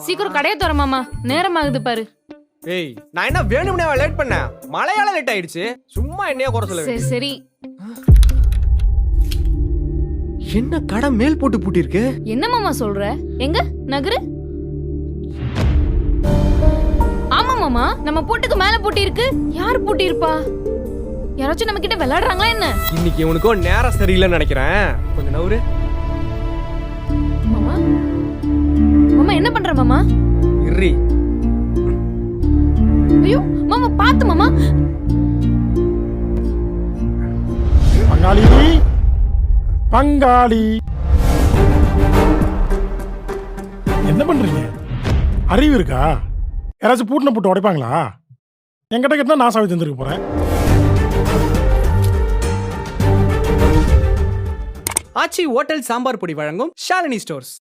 சீக்கிரம் கடையை தர மாமா, நேரம் ஆகுது பாரு. ஏய், நான் என்ன வேணும்னே லேட் பண்ணேன்? மழையால லேட் ஆயிடுச்சு. சும்மா என்னைய குறை சொல்ல சரி சரி. என்ன கடை மேல் போட்டு பூட்டி இருக்கு? என்ன மாமா சொல்ற? எங்க நகரு? ஆமா மாமா, நம்ம பூட்டுக்கு மேல பூட்டி இருக்கு. யார் பூட்டி இருப்பா? யாராச்சும் நம்ம கிட்ட விளையாடுறாங்களா என்ன? இன்னைக்கு உனக்கு நேரம் சரியில்லைன்னு நினைக்கிறேன். கொஞ்சம் நவுரு. மாமா மாமா என்ன பண்ற மாமா? இர்ரி. ஐயோ மாமா, பாத்து மாமா. பங்காளி பங்காளி, என்ன பண்றீங்க? அறிவு இருக்கா? யாராச்சும் பூட்டின போட்டு உடைப்பாங்களா? என்கிட்ட கேட்டா நான் சாவி தந்துருக்க போறேன். ஆச்சி ஹோட்டல் சாம்பார் பொடி வழங்கும் ஷாலினி ஸ்டோர்ஸ்.